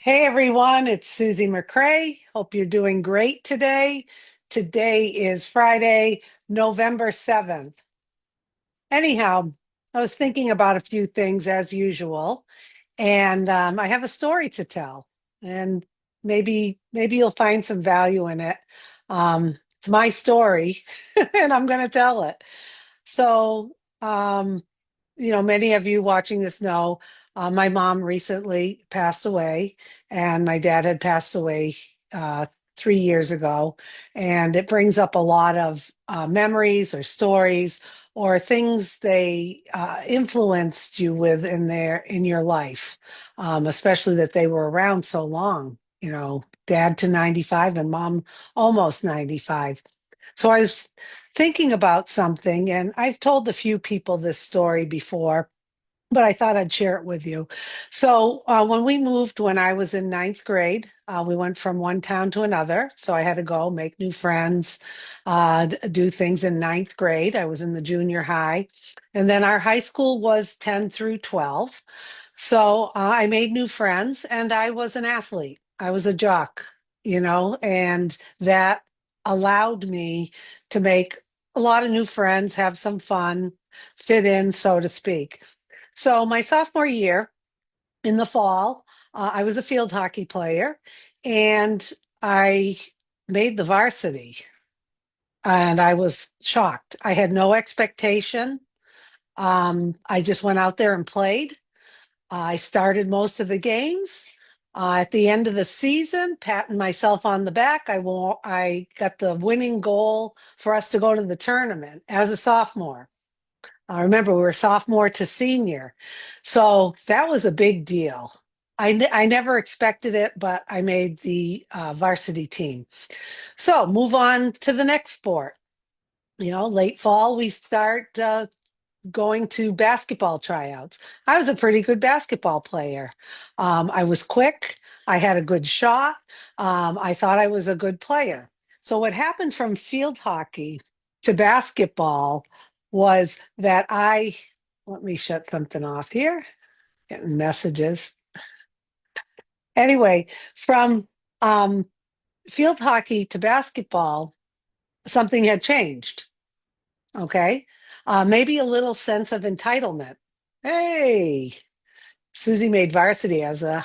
Hey everyone, it's Susie McCrae. Hope you're doing great today. Today is Friday, November 7th. Anyhow, I was thinking about a few things as usual, and I have a story to tell, and maybe you'll find some value in it. It's my story, and I'm going to tell it. So, um, many of you watching this know my mom recently passed away, and my dad had passed away 3 years ago. And it brings up a lot of memories or stories or things they influenced you with in your life, especially that they were around so long. Dad to 95 and mom almost 95. So I was thinking about something, and I've told a few people this story before, but I thought I'd share it with you. So when we moved, when I was in ninth grade, we went from one town to another. So I had to go make new friends, do things in ninth grade. I was in the junior high. And then our high school was 10 through 12. So I made new friends and I was an athlete. I was a jock, and that allowed me to make a lot of new friends, have some fun, fit in, so to speak. So my sophomore year in the fall, I was a field hockey player and I made the varsity and I was shocked. I had no expectation. I just went out there and played. I started most of the games. At the end of the season, patting myself on the back, I got the winning goal for us to go to the tournament as a sophomore. I remember we were sophomore to senior. So that was a big deal. I never expected it, but I made the varsity team. So move on to the next sport. Late fall, we start going to basketball tryouts. I was a pretty good basketball player. I was quick. I had a good shot. I thought I was a good player. So what happened from field hockey to basketball was that let me shut something off here, getting messages. Anyway, from um, field hockey to basketball, something had changed. Okay. Maybe a little sense of entitlement. Hey, Susie made varsity as a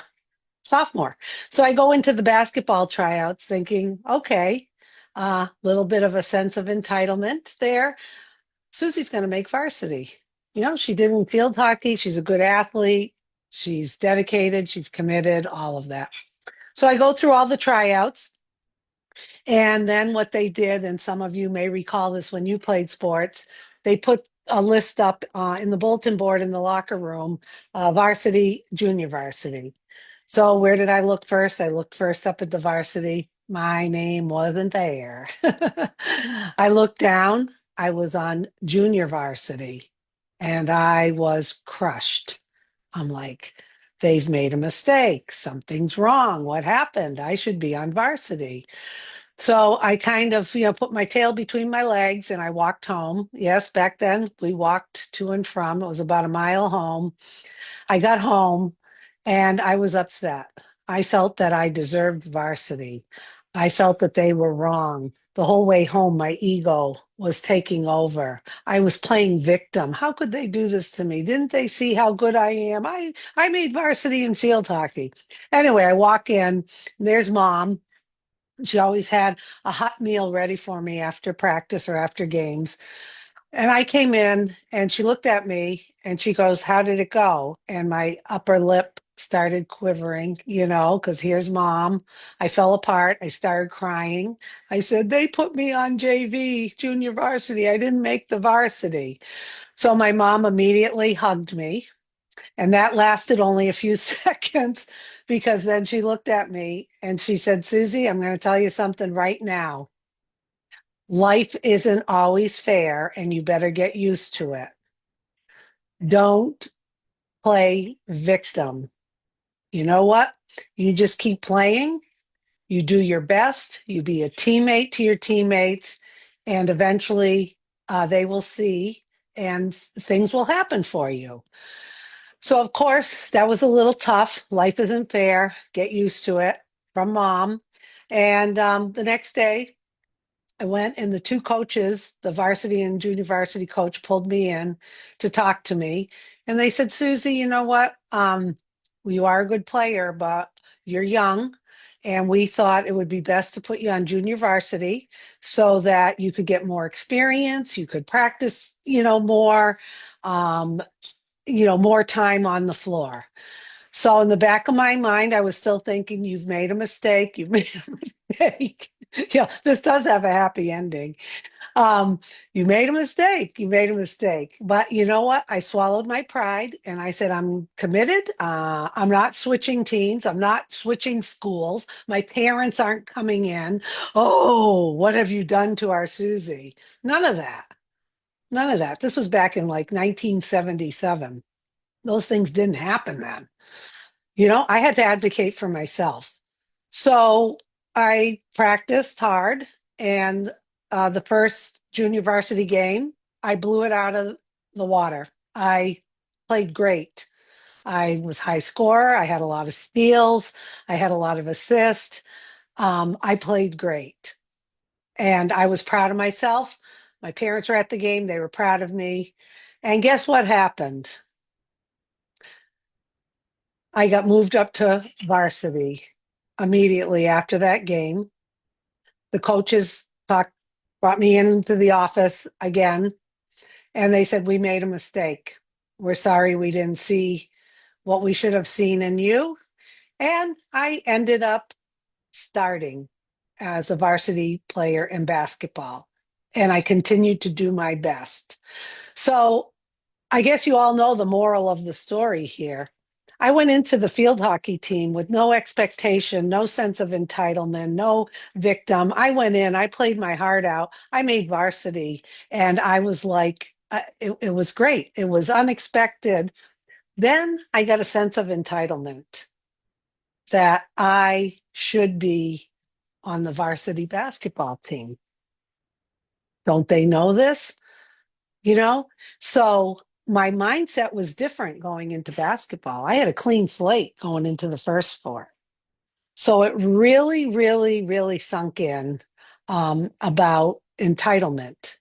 sophomore. So I go into the basketball tryouts thinking, okay, a little bit of a sense of entitlement there. Susie's going to make varsity. She did in field hockey. She's a good athlete. She's dedicated. She's committed, all of that. So I go through all the tryouts. And then what they did, and some of you may recall this when you played sports, they put a list up in the bulletin board in the locker room, varsity, junior varsity. So where did I look first? I looked first up at the varsity. My name wasn't there. I looked down. I was on junior varsity and I was crushed. I'm like, they've made a mistake. Something's wrong. What happened? I should be on varsity. So I kind of, put my tail between my legs and I walked home. Yes, back then we walked to and from. It was about a mile home. I got home and I was upset. I felt that I deserved varsity. I felt that they were wrong. The whole way home, my ego was taking over. I was playing victim. How could they do this to me? Didn't they see how good I am? I made varsity in field hockey. Anyway, I walk in, there's mom. She always had a hot meal ready for me after practice or after games. And I came in and she looked at me and she goes, "How did it go?" And my upper lip started quivering, because here's mom. I fell apart. I started crying. I said, "They put me on JV, junior varsity. I didn't make the varsity." So my mom immediately hugged me. And that lasted only a few seconds because then she looked at me and she said, "Susie, I'm going to tell you something right now. Life isn't always fair and you better get used to it. Don't play victim. You know what? You just keep playing. You do your best. You be a teammate to your teammates, and eventually they will see and things will happen for you." So, of course, that was a little tough. Life isn't fair. Get used to it from mom. And the next day, I went, and the two coaches, the varsity and junior varsity coach, pulled me in to talk to me. And they said, Susie, you know what? You are a good player, but you're young. And we thought it would be best to put you on junior varsity so that you could get more experience, you could practice, more, um, more time on the floor. So in the back of my mind, I was still thinking, you've made a mistake. You've made a mistake. Yeah, this does have a happy ending. Um, you made a mistake. You made a mistake. But you know what? I swallowed my pride and I said, I'm committed. I'm not switching teams. I'm not switching schools. My parents aren't coming in. Oh, what have you done to our Susie? None of that. None of that. This was back in like 1977. Those things didn't happen then. I had to advocate for myself. So I practiced hard, and the first junior varsity game, I blew it out of the water. I played great. I was high scorer. I had a lot of steals. I had a lot of assists. I played great, and I was proud of myself. My parents were at the game. They were proud of me. And guess what happened? I got moved up to varsity immediately after that game. The coaches brought me into the office again, and they said, we made a mistake. We're sorry we didn't see what we should have seen in you. And I ended up starting as a varsity player in basketball, and I continued to do my best. So I guess you all know the moral of the story here. I went into the field hockey team with no expectation, no sense of entitlement, no victim. I went in, I played my heart out, I made varsity, and I was like, it was great. It was unexpected. Then I got a sense of entitlement that I should be on the varsity basketball team. Don't they know this? you know? So my mindset was different going into basketball. I had a clean slate going into the first four. So it really, really, really sunk in about entitlement.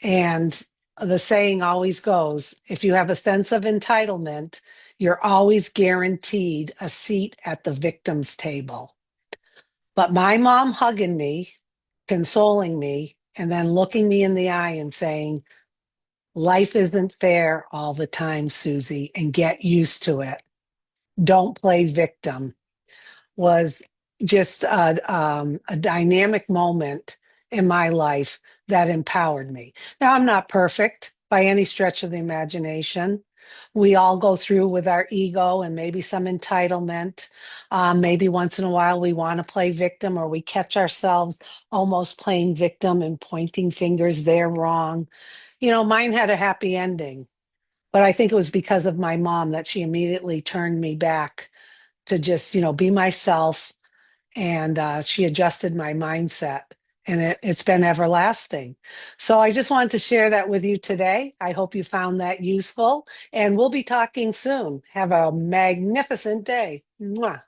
And the saying always goes, if you have a sense of entitlement, you're always guaranteed a seat at the victim's table. But my mom hugging me, consoling me, and then looking me in the eye and saying, life isn't fair all the time, Susie, and get used to it. Don't play victim was just a dynamic moment in my life that empowered me. Now, I'm not perfect by any stretch of the imagination. We all go through with our ego and maybe some entitlement. Maybe once in a while we want to play victim, or we catch ourselves almost playing victim and pointing fingers, they're wrong. Mine had a happy ending, but I think it was because of my mom that she immediately turned me back to just, be myself. And she adjusted my mindset, and it's been everlasting. So I just wanted to share that with you today. I hope you found that useful, and we'll be talking soon. Have a magnificent day. Mwah.